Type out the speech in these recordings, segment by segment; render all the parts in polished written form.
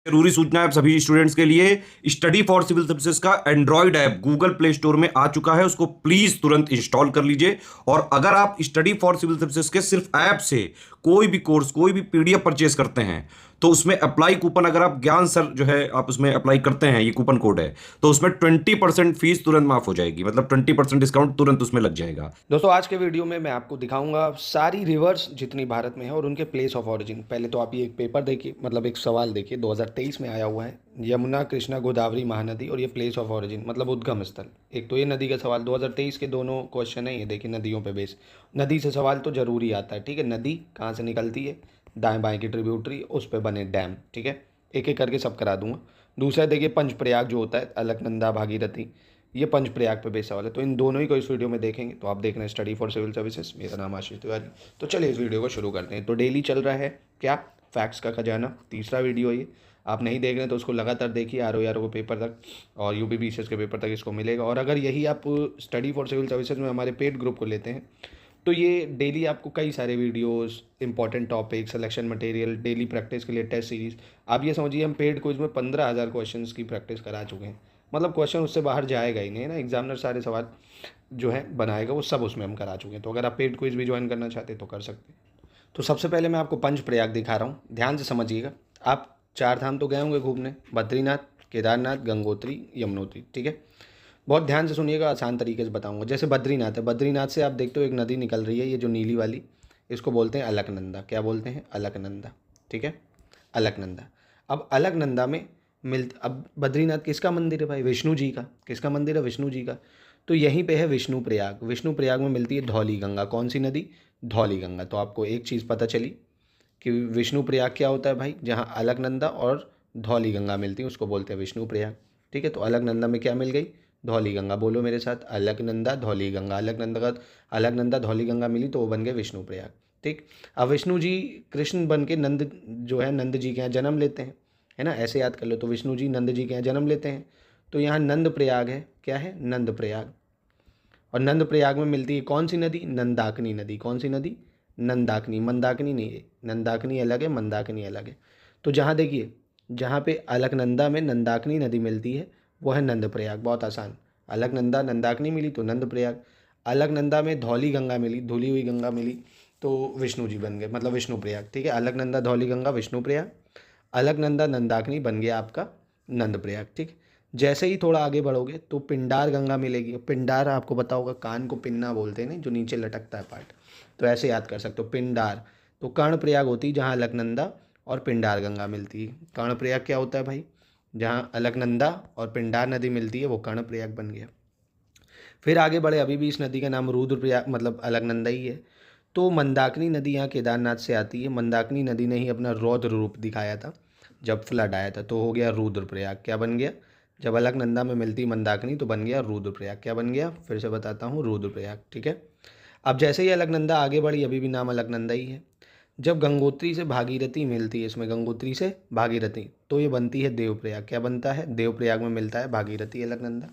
जरूरी सूचना है सभी स्टूडेंट्स के लिए। स्टडी फॉर सिविल सर्विसेज का Android app Google play store में आ चुका है, उसको प्लीज तुरंत इंस्टॉल कर लीजिए। और अगर आप स्टडी फॉर सिविल सर्विसेज के सिर्फ ऐप से कोई भी कोर्स, कोई भी पीडीएफ परचेज करते हैं, तो उसमें अप्लाई कूपन, अगर आप ज्ञान सर जो है आप उसमें अप्लाई करते हैं, ये कूपन कोड है, तो उसमें 20% फीस तुरंत माफ हो जाएगी, मतलब 20% डिस्काउंट तुरंत उसमें लग जाएगा। दोस्तों आज के वीडियो में मैं आपको दिखाऊंगा सारी रिवर्स जितनी भारत में है और उनके प्लेस ऑफ ऑरिजिन। पहले तो आप ये एक पेपर देखिए, मतलब एक सवाल देखिए, 2023 में आया हुआ है, यमुना कृष्णा गोदावरी महानदी और ये प्लेस ऑफ ऑरिजिन मतलब उद्गम स्थल। एक तो ये नदी का सवाल 2023 के दोनों क्वेश्चन है, ये देखिए नदियों पे बेस। नदी से सवाल तो जरूरी आता है, ठीक है। नदी कहाँ से निकलती है, दाएँ बाएँ की ट्रिब्यूटरी, उस पर बने डैम, ठीक है। एक एक करके सब करा दूंगा। दूसरा देखिए पंचप्रयाग जो होता है, अलकनंदा भागीरथी, ये पंचप्रयाग पे बेस सवाल है। तो इन दोनों ही को इस वीडियो में देखेंगे। तो आप देख रहे हैं स्टडी फॉर सिविल सर्विसेज, मेरा नाम आशीष तिवारी। तो चलिए इस वीडियो को शुरू करते हैं। तो डेली चल रहा है क्या, फैक्ट्स का खजाना, तीसरा वीडियो ये। आप नहीं देख रहे हैं तो उसको लगातार देखिए, आर को पेपर तक और यूपी बीसीएस के पेपर तक इसको मिलेगा। और अगर यही आप स्टडी फॉर सिविल सर्विसेज में हमारे पेड ग्रुप को लेते हैं तो ये डेली आपको कई सारे videos, important topic, selection material, daily practice के लिए टेस्ट सीरीज। आप ये समझिए हम पेड क्विज में 15,000 क्वेश्चंस की प्रैक्टिस करा चुके हैं। मतलब क्वेश्चन उससे बाहर जाएगा ही नहीं, है ना। एग्जामिनर सारे सवाल जो है बनाएगा वो सब उसमें हम करा चुके हैं। तो अगर आप पेड क्विज भी ज्वाइन करना चाहते हैं तो कर सकते हैं। तो सबसे पहले मैं आपको पंचप्रयाग दिखा रहा हूँ, ध्यान से समझिएगा। आप 4 धाम तो गए होंगे घूमने, बद्रीनाथ, केदारनाथ, गंगोत्री, यमुनोत्री, ठीक है। बहुत ध्यान से सुनिएगा, आसान तरीके से बताऊंगा। जैसे बद्रीनाथ है, बद्रीनाथ से आप देखते हो एक नदी निकल रही है, ये जो नीली वाली, इसको बोलते हैं अलकनंदा। क्या बोलते हैं? अलकनंदा, ठीक है, अलकनंदा। अब अलकनंदा में अब बद्रीनाथ किसका मंदिर है भाई? विष्णु जी का। किसका मंदिर है? विष्णु जी का। तो यहीं पे है विष्णु प्रयाग। विष्णु प्रयाग में मिलती है धौली गंगा। कौन सी नदी? धौली गंगा। तो आपको एक चीज़ पता चली कि विष्णु प्रयाग क्या होता है भाई? जहाँ अलकनंदा और धौली गंगा मिलती है उसको बोलते हैं विष्णु प्रयाग, ठीक है। तो अलकनंदा में क्या मिल गई? धौली गंगा। बोलो मेरे साथ, अलकनंदा धौली गंगा। अलकनंदा धौली गंगा मिली तो वो बन गए विष्णु प्रयाग, ठीक। अब विष्णु जी कृष्ण बन के नंद जो है नंद जी के यहाँ जन्म लेते हैं, है ना। ऐसे याद कर लो। तो विष्णु जी नंद जी के यहाँ जन्म लेते हैं, तो यहाँ नंद प्रयाग है। क्या है? नंद प्रयाग। और नंद प्रयाग में मिलती है कौन सी नदी? नंदाकिनी नदी। कौन सी नदी? नंदाकिनी। मंदाकिनी नहीं है, नंदाकिनी अलग है, मंदाकिनी अलग है। तो जहाँ देखिए, जहाँ पे अलकनंदा में नंदाकिनी नदी मिलती है वो है नंद प्रयाग। बहुत आसान। अलकनंदा नंदाकिनी मिली तो नंद प्रयाग। अलकनंदा में धौली गंगा मिली, धुली हुई गंगा मिली, तो विष्णु जी बन गए, मतलब विष्णु प्रयाग, ठीक है। अलकनंदा धौली गंगा विष्णु प्रयाग, अलकनंदा नंदाकिनी बन गया आपका नंद प्रयाग, ठीक। जैसे ही थोड़ा आगे बढ़ोगे तो पिंडार गंगा मिलेगी। पिंडार आपको पता होगा, कान को पिन्ना बोलते हैं ना, जो नीचे लटकता है पार्ट। तो ऐसे याद कर सकते हो, पिंडार। तो कर्णप्रयाग होती है जहाँ अलकनंदा और पिंडार गंगा मिलती है। कर्णप्रयाग क्या होता है भाई? जहाँ अलकनंदा और पिंडार नदी मिलती है वो कर्णप्रयाग बन गया। फिर आगे बढ़े, अभी भी इस नदी का नाम रुद्रप्रयाग मतलब अलकनंदा ही है। तो मंदाकिनी नदी यहाँ केदारनाथ से आती है। मंदाकिनी नदी ने ही अपना रौद्र रूप दिखाया था जब फ्लड आया था, तो हो गया रुद्रप्रयाग। क्या बन गया? जब अलकनंदा में मिलती मंदाकिनी तो बन गया रुद्रप्रयाग। क्या बन गया? फिर से बताता हूँ, रुद्रप्रयाग, ठीक है। अब जैसे ही अलकनंदा आगे बढ़ी, अभी भी नाम अलकनंदा ही है। जब गंगोत्री से भागीरथी मिलती है, इसमें गंगोत्री से भागीरथी, तो ये बनती है देवप्रयाग। क्या बनता है? देवप्रयाग में मिलता है भागीरथी, अलकनंदा।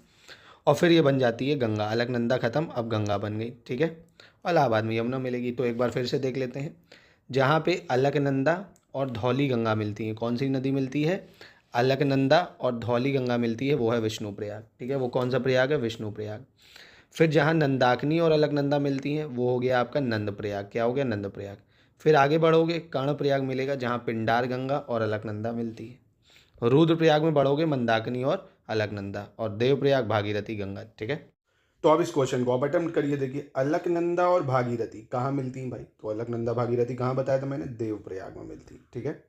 और फिर ये बन जाती है गंगा। अलकनंदा खत्म, अब गंगा बन गई, ठीक है। और इलाहाबाद में यमुना मिलेगी। तो एक बार फिर से देख लेते हैं, जहाँ पे अलकनंदा और धौली गंगा मिलती है, कौन सी नदी मिलती है? अलकनंदा और धौली गंगा मिलती है, वो है विष्णु प्रयाग, ठीक है। वो कौन सा प्रयाग है? विष्णु प्रयाग। फिर जहाँ नंदाकिनी और अलकनंदा मिलती हैं वो हो गया आपका नंद प्रयाग। क्या हो गया? नंद प्रयाग। फिर आगे बढ़ोगे, कर्ण प्रयाग मिलेगा जहाँ पिंडार गंगा और अलकनंदा मिलती है। रुद्रप्रयाग में बढ़ोगे, मंदाकिनी और अलकनंदा, और देवप्रयाग भागीरथी गंगा, ठीक है। तो अब इस क्वेश्चन को आप अटेम्प्ट करिए। देखिए, अलकनंदा और भागीरथी कहाँ मिलती हैं भाई? तो अलकनंदा भागीरथी कहाँ बताया था मैंने? देवप्रयाग में मिलती है, ठीक है।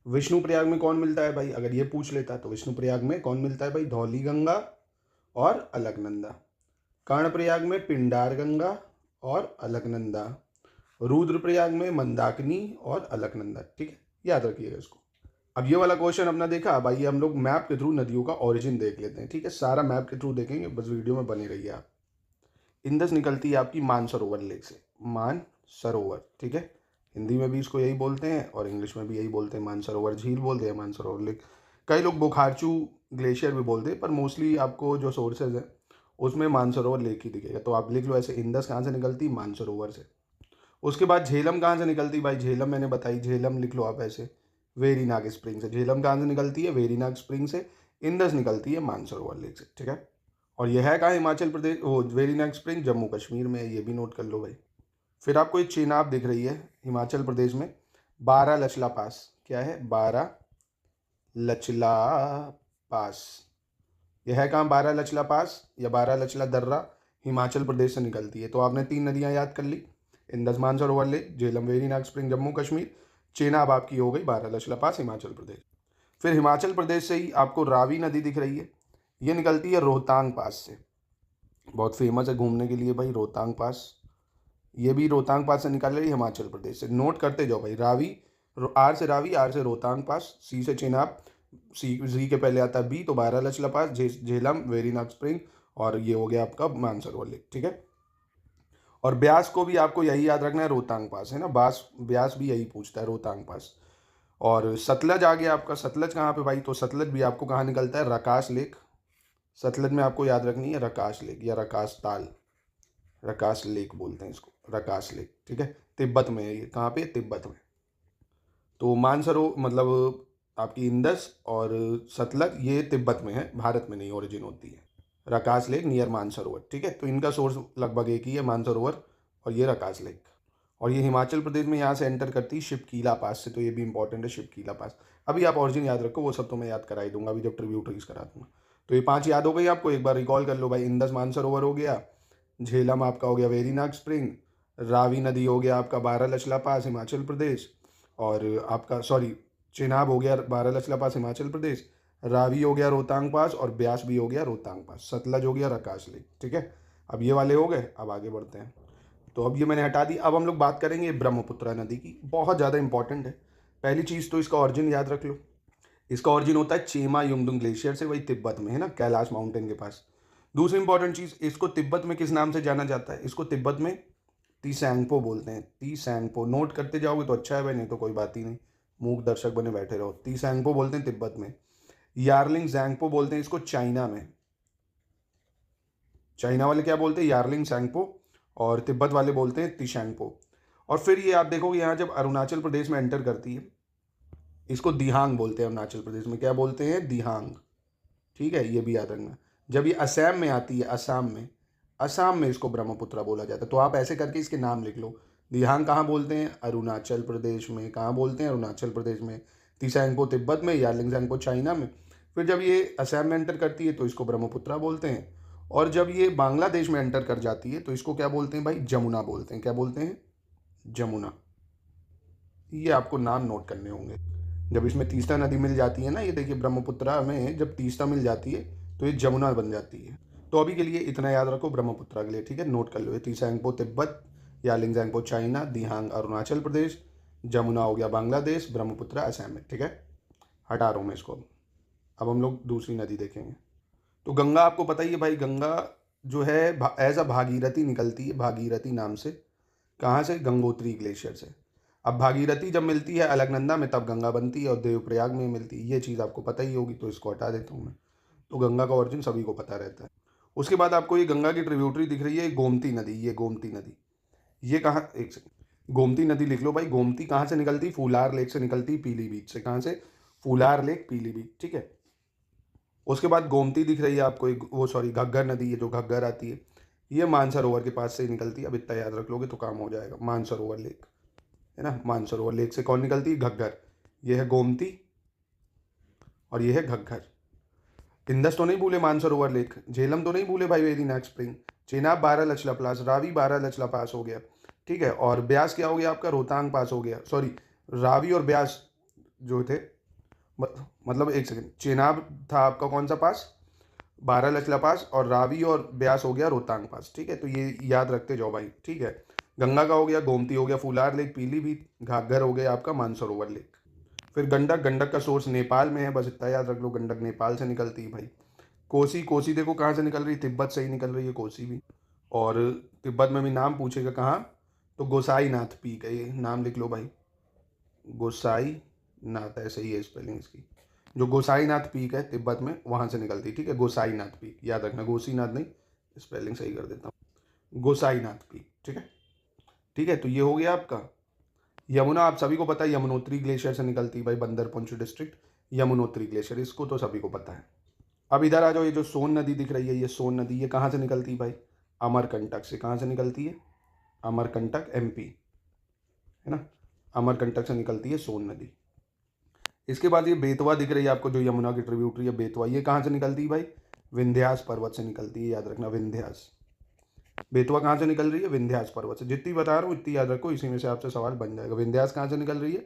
विष्णु प्रयाग में कौन मिलता है भाई? अगर ये पूछ लेता तो विष्णु प्रयाग में कौन मिलता है भाई? धौली गंगा और अलकनंदा। कर्णप्रयाग में पिंडार गंगा और अलकनंदा। रुद्रप्रयाग में मंदाकिनी और अलकनंदा, ठीक है। याद रखिएगा इसको। अब ये वाला क्वेश्चन अपना देखा। अब आइए हम लोग मैप के थ्रू नदियों का ओरिजिन देख लेते हैं, ठीक है। सारा मैप के थ्रू देखेंगे, बस वीडियो में बने रहिए आप। इंदस निकलती है आपकी मानसरोवर लेक से, मानसरोवर, ठीक है। हिंदी में भी इसको यही बोलते हैं और इंग्लिश में भी यही बोलते हैं, मानसरोवर झील बोलते हैं, मानसरोवर लेक। कई लोग बुखारचू ग्लेशियर भी बोलते हैं, पर मोस्टली आपको जो सोर्सेज हैं उसमें मानसरोवर लेक ही दिखेगा। तो आप लिख लो ऐसे, इंदस कहाँ से निकलती? मानसरोवर से। उसके बाद झेलम कहाँ से निकलती भाई? झेलम मैंने बताई, झेलम लिख लो आप ऐसे, वेरीनाग स्प्रिंग से। झेलम कहाँ से निकलती है? वेरीनाग स्प्रिंग से। इंडस निकलती है मानसरोवर लेक से, ठीक है। और यह है कहाँ? हिमाचल प्रदेश, वो वेरीनाग स्प्रिंग जम्मू कश्मीर में है, ये भी नोट कर लो भाई। फिर आपको एक चेनाब दिख रही है हिमाचल प्रदेश में, बारा लचला पास। क्या है? बारा लचला पास। यह है कहाँ? बारा लचला पास या बारा लचला दर्रा, हिमाचल प्रदेश से निकलती है। तो आपने 3 नदियाँ याद कर ली, Indus Mansarovar lake, Jhelum Verinag spring Jammu Kashmir, Chenab आपकी हो गई बारा लचला पास हिमाचल प्रदेश। फिर हिमाचल प्रदेश से ही आपको रावी नदी दिख रही है, ये निकलती है रोहतांग पास से। बहुत फेमस है घूमने के लिए भाई रोहतांग पास। ये भी रोहतांग पास से निकल रही है हिमाचल प्रदेश से। नोट करते जाओ भाई, रावी, आर से रावी, आर से रोहतांग पास, सी से चेनाब, सी के पहले आता है बी तो बारा लचला पास, झेलम, वेरीनाग स्प्रिंग, और ये हो गया आपका मानसरोवर लेक, ठीक है। और ब्यास को भी आपको यही याद रखना है, रोहतांग पास है ना, ब्यास भी यही पूछता है, रोहतांग पास। और सतलज आ गया आपका। सतलज कहाँ पे भाई? तो सतलज भी आपको कहाँ निकलता है? रकास लेक। सतलज में आपको याद रखनी है रकास लेक या रकास ताल, रकास लेक बोलते हैं इसको, रकास लेक, ठीक है। तिब्बत में है ये। कहाँ पे? तिब्बत में। तो मानसरोवर मतलब आपकी इंडस और सतलज ये तिब्बत में है, भारत में नहीं ओरिजिन होती है। रकास लेक नियर मानसरोवर, ठीक है। तो इनका सोर्स लगभग एक ही है, मानसरोवर और ये रकास लेक। और ये हिमाचल प्रदेश में यहाँ से एंटर करती है शिपकीला पास से, तो ये भी इंपॉर्टेंट है शिपकीला पास। अभी आप ऑरिजिन याद रखो, वो सब तो मैं याद करा ही दूंगा अभी जब ट्रिब्यूटरीज करा दूंगा। तो ये 5 याद हो गई आपको, एक बार रिकॉल कर लो भाई। इंडस मानसरोवर हो गया, झेलम आपका हो गया वेरीनाग स्प्रिंग, रावी नदी हो गया आपका बारा लचला पास हिमाचल प्रदेश, और आपका सॉरी चेनाब हो गया बारा लचला पास हिमाचल प्रदेश, रावी हो गया रोहतांग पास, और ब्यास भी हो गया रोहतांग पास, सतलज हो गया रकास लेक, ठीक है। अब ये वाले हो गए, अब आगे बढ़ते हैं। तो अब ये मैंने हटा दी। अब हम लोग बात करेंगे ब्रह्मपुत्रा नदी की, बहुत ज़्यादा इंपॉर्टेंट है। पहली चीज़ तो इसका ऑरिजिन याद रख लो। इसका ऑरिजिन होता है चेमा युंगडुंग ग्लेशियर से, वही तिब्बत में है ना, कैलाश माउंटेन के पास। दूसरी इंपॉर्टेंट चीज़, इसको तिब्बत में किस नाम से जाना जाता है? इसको तिब्बत में तीसैंगपो बोलते हैं। तीसैंगपो नोट करते जाओगे तो अच्छा है भाई, नहीं तो कोई बात ही नहीं, मूक दर्शक बने बैठे रहो। तीसैंगपो बोलते हैं तिब्बत में। यार्लिंग जैंगपो बोलते हैं इसको चाइना में। चाइना वाले क्या बोलते हैं? यार्लिंग सैंगपो। और तिब्बत वाले बोलते हैं तिशैंगपो। और फिर ये आप देखोगे यहाँ जब अरुणाचल प्रदेश में एंटर करती है, इसको दिहांग बोलते हैं अरुणाचल प्रदेश में। क्या बोलते हैं? दिहांग, ठीक है, ये भी याद रखना। जब ये असम में आती है, असम में इसको ब्रह्मपुत्रा बोला जाता है। तो आप ऐसे करके इसके नाम लिख लो। दिहांग कहाँ बोलते हैं? अरुणाचल प्रदेश में। कहाँ बोलते हैं? अरुणाचल प्रदेश में। तिसैंगपो तिब्बत में, यार्लिंग चाइना में। फिर जब ये असम में एंटर करती है तो इसको ब्रह्मपुत्रा बोलते हैं। और जब ये बांग्लादेश में एंटर कर जाती है तो इसको क्या बोलते हैं भाई? जमुना बोलते हैं। क्या बोलते हैं? जमुना। ये आपको नाम नोट करने होंगे। जब इसमें तीस्ता नदी मिल जाती है ना, ये देखिए ब्रह्मपुत्रा में जब तीस्ता मिल जाती है तो ये जमुना बन जाती है। तो अभी के लिए इतना याद रखो ब्रह्मपुत्रा के लिए, ठीक है। नोट कर लो, ये तीसैंगपो तिब्बत, यालिंगजैंगपो चाइना, दिहांग अरुणाचल प्रदेश, जमुना हो गया बांग्लादेश, ब्रह्मपुत्रा असम में, ठीक है। हटा रहा हूँ मैं इसको। अब हम लोग दूसरी नदी देखेंगे। तो गंगा आपको पता ही है भाई, गंगा जो है एज अ भागीरथी निकलती है, भागीरथी नाम से। कहाँ से? गंगोत्री ग्लेशियर से। अब भागीरथी जब मिलती है अलकनंदा में तब गंगा बनती है, और देवप्रयाग में मिलती है। ये चीज़ आपको पता ही होगी, तो इसको हटा देता हूँ मैं। तो गंगा का ऑरिजिन सभी को पता रहता है। उसके बाद आपको ये गंगा की ट्रिब्यूटरी दिख रही है, गोमती नदी। ये गोमती नदी, ये कहाँ, एक सेकंड, गोमती नदी लिख लो भाई। गोमती कहाँ से निकलती? फूलार लेक से निकलती, पीलीभीत से। कहाँ से? फूलार लेक, पीलीभीत, ठीक है। उसके बाद गोमती दिख रही है आपको एक, वो सॉरी घग्गर नदी है जो घग्गर आती है, ये मानसरोवर के पास से ही निकलती है। अब इतना याद रख लोगे तो काम हो जाएगा। मानसरोवर लेक है ना, मानसरोवर लेक से कौन निकलती है? घग्गर। ये है गोमती और ये है घग्गर। इंडस तो नहीं भूले, मानसरोवर लेक, झेलम तो नहीं भूले भाई, वेरीनाग स्प्रिंग, चेनाब बारा लचला पास, रावी बारा लचला पास हो गया, ठीक है। और ब्यास क्या हो गया आपका? रोहतांग पास हो गया। सॉरी, रावी और ब्यास जो थे, मतलब एक सेकंड, चेनाब था आपका कौन सा पास? बारा लचला पास, और रावी और ब्यास हो गया रोहतांग पास, ठीक है। तो ये याद रखते जाओ भाई, ठीक है। गंगा का हो गया, गोमती हो गया, फूलार लेक, पीलीभीत, घाघर हो गया आपका मानसरोवर लेक। फिर गंडक, गंडक का सोर्स नेपाल में है, बस इतना याद रख लो, गंडक नेपाल से निकलती है भाई। कोसी, कोसी देखो कहाँ से निकल रही है? तिब्बत से ही निकल रही है कोसी भी। और तिब्बत में भी नाम पूछेगा कहाँ, तो गोसाई नाथ पीक है, ये नाम लिख लो भाई। गोसाई नाथ, ऐसे ही है स्पेलिंग इसकी। जो गोसाईनाथ पीक है तिब्बत में, वहाँ से निकलती है, ठीक है। गोसाईनाथ पीक याद रखना, गोसीनाथ नहीं, स्पेलिंग सही कर देता हूँ, गोसाईनाथ पीक, ठीक है। ठीक है, तो ये हो गया आपका, यमुना आप सभी को पता है, यमुनोत्री ग्लेशियर से निकलती है भाई, बंदरपुंछ डिस्ट्रिक्ट यमुनोत्री ग्लेशियर, इसको तो सभी को पता है। अब इधर आ जाओ, ये जो सोन नदी दिख रही है, ये सोन नदी, ये कहाँ से निकलती है भाई? अमरकंटक से। कहाँ से निकलती है? अमरकंटक एमपी, है ना, अमरकंटक से निकलती है सोन नदी। इसके बाद ये बेतवा दिख रही है आपको, जो यमुना की ट्रिब्यूटरी है बेतवा, ये कहाँ से निकलती है भाई? विंध्यास पर्वत से निकलती है, याद रखना, विंध्यास। बेतवा कहाँ से निकल रही है? विंध्यास पर्वत से। जितनी बता रहा हूँ इतनी याद रखो, इसी में से आपसे सवाल बन जाएगा। विंध्यास कहाँ से निकल रही है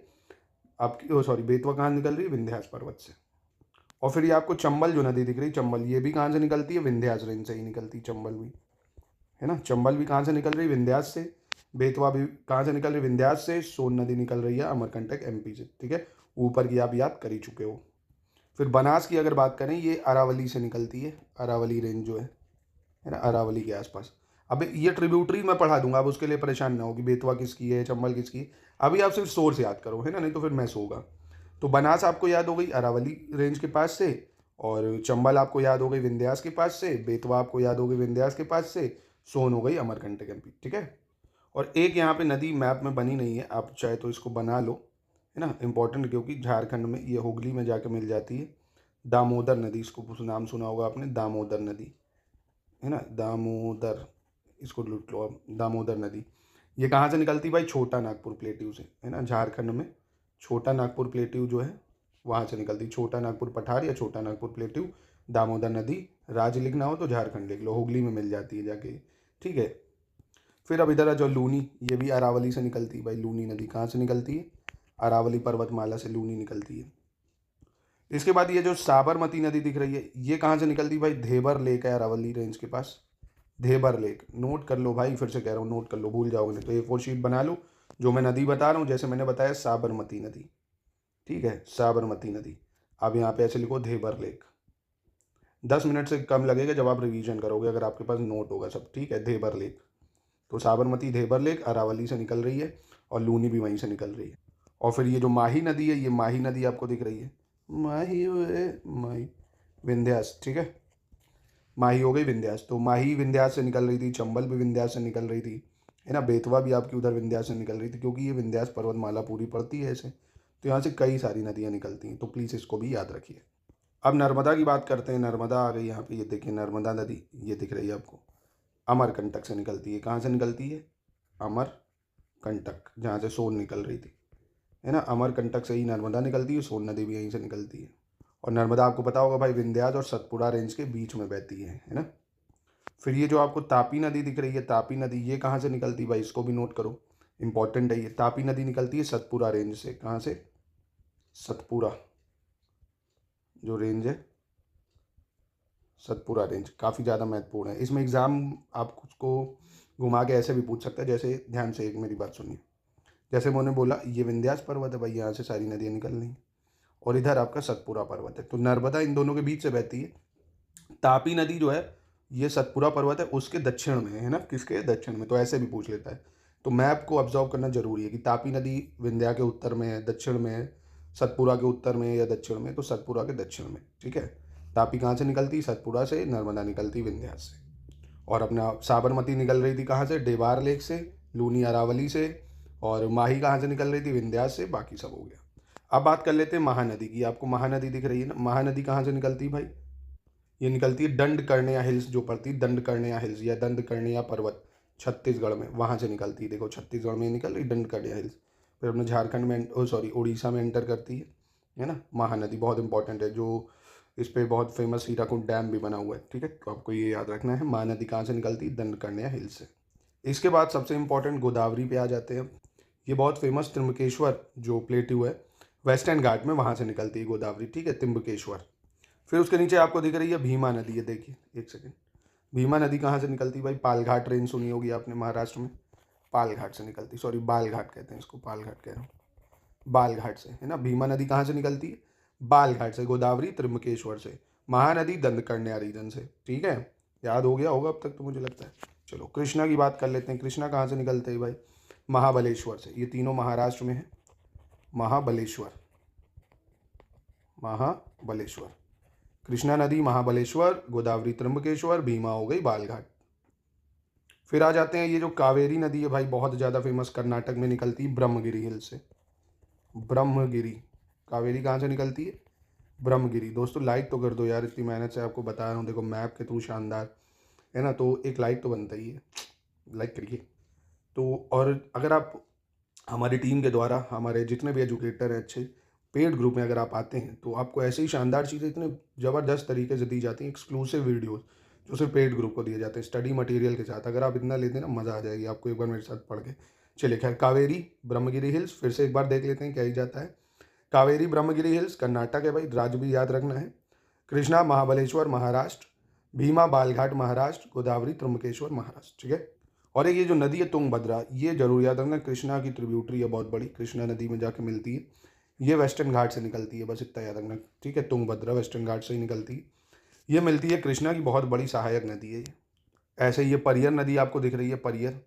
आपकी, सॉरी, बेतवा कहाँ निकल रही है? विंध्यास पर्वत से। और फिर ये आपको चंबल जो नदी दिख रही है, चंबल, ये भी कहाँ से निकलती है? विंध्यास रेंज से ही निकलती है चंबल भी, है ना। चंबल भी कहाँ से निकल रही है? विंध्यास से। बेतवा भी कहाँ से निकल रही है? विंध्यास से। सोन नदी निकल रही है अमरकंटक एमपी से, ठीक है। ऊपर की आप याद कर ही चुके हो। फिर बनास की अगर बात करें, ये अरावली से निकलती है, अरावली रेंज जो है ना, अरावली के आसपास। अब ये ट्रिब्यूटरी मैं पढ़ा दूंगा, अब उसके लिए परेशान ना हो कि बेतवा किसकी है, चंबल किसकी है। अभी आप सिर्फ सोर्स याद करो, है ना, नहीं तो फिर मैस होगा। तो बनास आपको याद हो गई अरावली रेंज के पास से, और चंबल आपको याद हो गई विंध्यास के पास से, बेतवा आपको याद हो गई विंध्यास के पास से, सोन हो गई अमरकंटक एमपी, ठीक है। और एक यहाँ पे नदी मैप में बनी नहीं है, आप चाहे तो इसको बना लो, है ना, इंपॉर्टेंट, क्योंकि झारखंड में ये हुगली में जाके मिल जाती है, दामोदर नदी, इसको नाम सुना होगा आपने, दामोदर नदी, है ना, दामोदर, इसको लूट लो अब, दामोदर नदी। ये कहाँ से निकलती भाई? छोटा नागपुर प्लेट्यू से, है ना, झारखंड में छोटा नागपुर प्लेट्यू जो है वहाँ से निकलती, छोटा नागपुर पठार या छोटा नागपुर प्लेट्यू, दामोदर नदी। राज्य लिखना हो तो झारखंड लिख लो, हुगली में मिल जाती है जाके, ठीक है। फिर अब इधर आ जाओ, लूनी, ये भी अरावली से निकलती है भाई। लूनी नदी कहाँ से निकलती है? अरावली पर्वतमाला से लूनी निकलती है। इसके बाद ये जो साबरमती नदी दिख रही है, ये कहाँ से निकलती है भाई? धेबर लेक है अरावली रेंज के पास, धेबर लेक। नोट कर लो भाई, फिर से कह रहा हूँ, नोट कर लो, भूल जाओगे नहीं तो A4 शीट बना लो। जो मैं नदी बता रहा हूँ, जैसे मैंने बताया, साबरमती नदी, ठीक है, साबरमती नदी। अब यहाँ पे ऐसे लिखो धेबर लेक। 10 मिनट से कम लगेगा जब आप रिवीजन करोगे, अगर आपके पास नोट होगा सब, ठीक है। धेबर लेक, तो साबरमती धेबर लेक अरावली से निकल रही है, और लूनी भी वहीं से निकल रही है। और फिर ये जो माही नदी है, ये माही नदी आपको दिख रही है, माही वे माही, विंध्यास, ठीक है। माही हो गई विंध्यास, तो माही विंध्यास से निकल रही थी, चंबल भी विंध्यास से निकल रही थी, है ना, बेतवा भी आपकी उधर विंध्यास से निकल रही थी, क्योंकि ये विंध्यास पर्वतमाला पूरी पड़ती है ऐसे, तो यहाँ से कई सारी नदियाँ निकलती हैं, तो प्लीज़ इसको भी याद रखिए। अब नर्मदा की बात करते हैं, नर्मदा आ गई यहाँ पे, ये देखिए नर्मदा नदी, ये दिख रही है आपको, अमरकंटक से निकलती है। कहाँ से निकलती है? अमरकंटक, जहाँ से सोन निकल रही थी, है ना, अमरकंटक से ही नर्मदा निकलती है, सोन नदी भी यहीं से निकलती है। और नर्मदा आपको पता होगा भाई, विंध्यास और सतपुड़ा रेंज के बीच में बहती है ना। फिर ये जो आपको तापी नदी दिख रही है, तापी नदी, ये कहाँ से निकलती है भाई? इसको भी नोट करो, इंपॉर्टेंट है ये। तापी नदी निकलती है सतपुड़ा रेंज से। कहाँ से? सतपुड़ा जो रेंज है, सतपुड़ा रेंज काफ़ी ज़्यादा महत्वपूर्ण है। इसमें एग्ज़ाम आपको घुमा के ऐसे भी पूछ सकता है, जैसे ध्यान से एक मेरी बात सुनिए, जैसे मैंने बोला, ये विंध्यास पर्वत है भाई, यहाँ से सारी नदियाँ निकल रही हैं, और इधर आपका सतपुड़ा पर्वत है, तो नर्मदा इन दोनों के बीच से बहती है। तापी नदी जो है, ये सतपुड़ा पर्वत है, उसके दक्षिण में है ना, किसके दक्षिण में, तो ऐसे भी पूछ लेता है। तो मैप को ऑब्जर्व करना जरूरी है कि तापी नदी विंध्या के उत्तर में है, दक्षिण में है, सतपुड़ा के उत्तर में या दक्षिण में, तो सतपुड़ा के दक्षिण में, ठीक है। तापी कहाँ से निकलती? सतपुड़ा से। नर्मदा निकलती विंध्यास से। और अपना साबरमती निकल रही थी कहाँ से? डेबार लेक से। लूनी अरावली से। और माही कहाँ से निकल रही थी? विंध्यास से। बाकी सब हो गया। अब बात कर लेते हैं महानदी की। आपको महानदी दिख रही है ना, महानदी कहाँ से निकलती है भाई? ये निकलती है दंडकर्णिया हिल्स जो पड़ती है, दंडकर्णिया हिल्स या दंडकर्णिया पर्वत, छत्तीसगढ़ में, वहाँ से निकलती है। देखो छत्तीसगढ़ में निकल रही दंडकर्णिया हिल्स, फिर अपने झारखंड में, सॉरी, उड़ीसा में एंटर करती है ना। महानदी बहुत इंपॉर्टेंट है, जो इस पर बहुत फेमस हीराकुंड डैम भी बना हुआ है, ठीक है, तो आपको ये याद रखना है। महानदी कहाँ से निकलती है? दंडकर्णिया हिल्स से। इसके बाद सबसे इंपॉर्टेंट गोदावरी पे आ जाते हैं। ये बहुत फेमस त्र्यंबकेश्वर जो प्लेट्यू है वेस्टर्न घाट में, वहाँ से निकलती है गोदावरी, ठीक है, त्र्यंबकेश्वर। फिर उसके नीचे आपको दिख रही है भीमा नदी। ये देखिए एक सेकेंड, भीमा नदी कहाँ से निकलती है भाई? पालघाट रेंज सुनी होगी आपने, महाराष्ट्र में, पालघाट से निकलती, सॉरी बालघाट कहते हैं इसको, पालघाट कह रहा हूँ, बालघाट से, है ना। भीमा नदी कहाँ से निकलती है? बालघाट से। गोदावरी त्र्यंबकेश्वर से। महानदी दंडकर्ण्या रीजन से, ठीक है, याद हो गया होगा अब तक तो मुझे लगता है। चलो कृष्णा की बात कर लेते हैं। कृष्णा कहाँ से निकलते हैं भाई? महाबलेश्वर से। ये तीनों महाराष्ट्र में है। महाबलेश्वर, महाबलेश्वर, कृष्णा नदी महाबलेश्वर, गोदावरी त्र्यंबकेश्वर, भीमा हो गई बालघाट। फिर आ जाते हैं ये जो कावेरी नदी है भाई, बहुत ज़्यादा फेमस, कर्नाटक में निकलती है ब्रह्मगिरी हिल से। ब्रह्मगिरी, कावेरी कहाँ से निकलती है? ब्रह्मगिरी। दोस्तों लाइक तो कर दो यार, इतनी मेहनत से आपको बता रहा हूँ, देखो मैप के थ्रू शानदार है ना, तो एक लाइक तो बनता ही है, लाइक करिए। तो और अगर आप हमारी टीम के द्वारा, हमारे जितने भी एजुकेटर हैं अच्छे, पेड ग्रुप में अगर आप आते हैं तो आपको ऐसे ही शानदार चीज़ें इतने ज़बरदस्त तरीके से दी जाती हैं, एक्सक्लूसिव वीडियोस जो सिर्फ पेड ग्रुप को दिए जाते हैं स्टडी मटेरियल के साथ। अगर आप इतना लेते हैं ना, मज़ा आ जाएगी आपको एक बार मेरे साथ पढ़ के। चलिए खैर, कावेरी ब्रह्मगिरी हिल्स फिर से एक बार देख लेते हैं क्या ही जाता है। कावेरी ब्रह्मगिरी हिल्स कर्नाटक है भाई, राज्य भी याद रखना है। कृष्णा महाबलेश्वर महाराष्ट्र, भीमा बालघाट महाराष्ट्र, गोदावरी त्र्यंबकेश्वर महाराष्ट्र, ठीक है। और एक ये जो नदी है तुंगभद्रा, ये जरूर याद रखना, कृष्णा की ट्रिब्यूटरी है बहुत बड़ी, कृष्णा नदी में जाके मिलती है, ये वेस्टर्न घाट से निकलती है, बस इतना याद रखना, ठीक है। तुंगभद्रा वेस्टर्न घाट से ही निकलती है, ये मिलती है, कृष्णा की बहुत बड़ी सहायक नदी है ये। ऐसे ये परियर नदी आपको दिख रही है, परियर,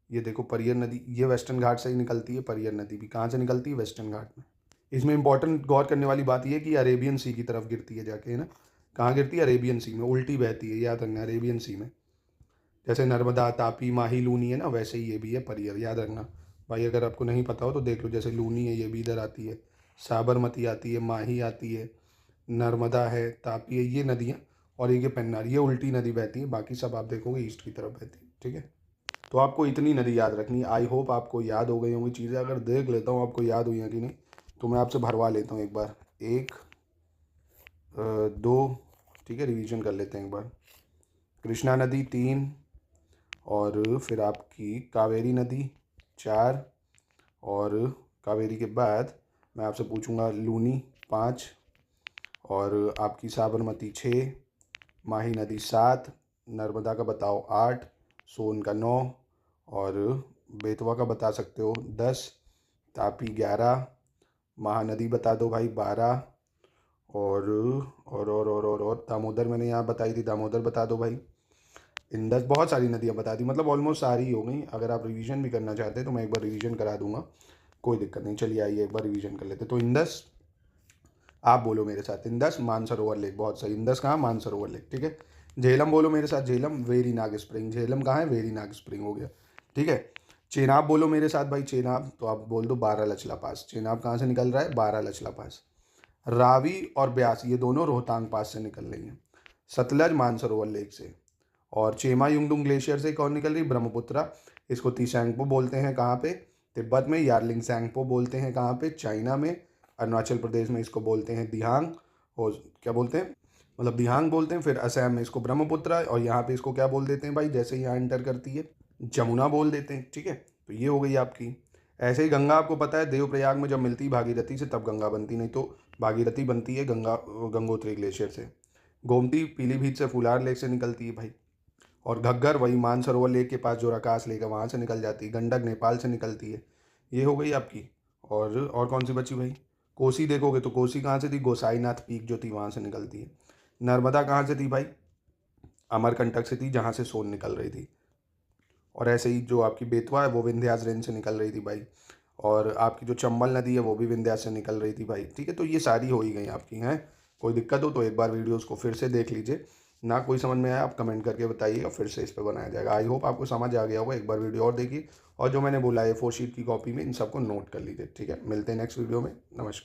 ये देखो परियर नदी, ये वेस्टर्न घाट से ही निकलती है। परियर नदी भी कहाँ से निकलती है? वेस्टर्न घाट में। इसमें इंपॉर्टेंट गौर करने वाली बात यह है कि अरेबियन सी की तरफ गिरती है जाके, है ना। कहाँ गिरती है? अरेबियन सी में, उल्टी बहती है, याद रखना, अरेबियन सी में। जैसे नर्मदा, तापी, माही, लूनी है ना, वैसे ही ये भी है परियर, याद रखना भाई। अगर आपको नहीं पता हो तो देख लो, जैसे लूनी है ये भी इधर आती है, साबरमती आती है, माही आती है, नर्मदा है, तापी है, ये नदियाँ, और ये पेन्नार, ये उल्टी नदी बहती है, बाकी सब आप देखोगे ईस्ट की तरफ बहती है, ठीक है। तो आपको इतनी नदी याद रखनी है। आई होप आपको याद हो गई होंगी चीज़ें। अगर देख लेता हूँ आपको याद हुई हैं कि नहीं, तो मैं आपसे भरवा लेता हूँ एक बार, एक दो, ठीक है, रिवीजन कर लेते हैं एक बार। कृष्णा नदी 3, और फिर आपकी कावेरी नदी 4, और कावेरी के बाद मैं आपसे पूछूंगा लूनी 5, और आपकी साबरमती 6, माही नदी 7, नर्मदा का बताओ 8, सोन का 9, और बेतवा का बता सकते हो 10, तापी 11, महानदी बता दो भाई 12, और दामोदर मैंने यहाँ बताई थी, दामोदर बता दो भाई। इंदस, बहुत सारी नदियाँ बता दी, मतलब ऑलमोस्ट सारी हो गई। अगर आप रिवीजन भी करना चाहते हैं तो मैं एक बार रिवीजन करा दूंगा, कोई दिक्कत नहीं। चलिए आइए एक बार रिवीजन कर लेते। तो इंदस, आप बोलो मेरे साथ, इंदस मानसरोवर लेक, बहुत सही। इंदस कहाँ? मानसरोवर लेक, ठीक है। झेलम बोलो मेरे साथ, झेलम वेरी नाग स्प्रिंग, झेलम कहाँ है? वेरी नाग स्प्रिंग हो गया, ठीक है। चेनाब बोलो मेरे साथ भाई, चेनाब, तो आप बोल दो बारालचला पास। चेनाब कहाँ से निकल रहा है? बारालचला पास। रावी और ब्यास, ये दोनों रोहतांग पास से निकल रही हैं। सतलज मानसरोवर लेक से। और चेमा युंगडुंग ग्लेशियर से कौन निकल रही? ब्रह्मपुत्रा। इसको तीसैंगपो बोलते हैं कहाँ पे? तिब्बत में। यार्लिंग सैंगपो बोलते हैं कहाँ पे? चाइना में। अरुणाचल प्रदेश में इसको बोलते हैं दिहांग, और क्या बोलते हैं, मतलब दिहांग बोलते हैं। फिर असम में इसको ब्रह्मपुत्रा, और यहाँ पे इसको क्या बोल देते हैं भाई, जैसे यहाँ एंटर करती है, जमुना बोल देते हैं, ठीक है। तो ये हो गई आपकी। ऐसे ही गंगा, आपको पता है देवप्रयाग में जब मिलती भागीरथी से तब गंगा बनती, नहीं तो भागीरथी बनती है गंगोत्री ग्लेशियर से। गोमती पीलीभीत से, फुलार लेक से निकलती है भाई। और घग्गर वही मानसरोवर लेक के पास जो रकास लेक है वहाँ से निकल जाती है। गंडक नेपाल से निकलती है। ये हो गई आपकी। और कौन सी बची भाई? कोसी देखोगे तो कोसी कहाँ से थी? गोसाईनाथ पीक जो थी वहाँ से निकलती है। नर्मदा कहाँ से थी भाई? अमरकंटक से थी, जहाँ से सोन निकल रही थी। और ऐसे ही जो आपकी बेतवा है वो विंध्यास रेंज से निकल रही थी भाई। और आपकी जो चंबल नदी है वो भी विंध्यास से निकल रही थी भाई, ठीक है। तो ये सारी हो ही गई आपकी हैं। कोई दिक्कत हो तो एक बार वीडियोस को फिर से देख लीजिए, ना कोई समझ में आया आप कमेंट करके बताइएगा, फिर से इस पर बनाया जाएगा। आई होप आपको समझ आ गया होगा। एक बार वीडियो और देखिए, और जो मैंने बोला है 4 शीट की कॉपी में इन सबको नोट कर लीजिए, ठीक है। मिलते हैं नेक्स्ट वीडियो में। नमस्कार।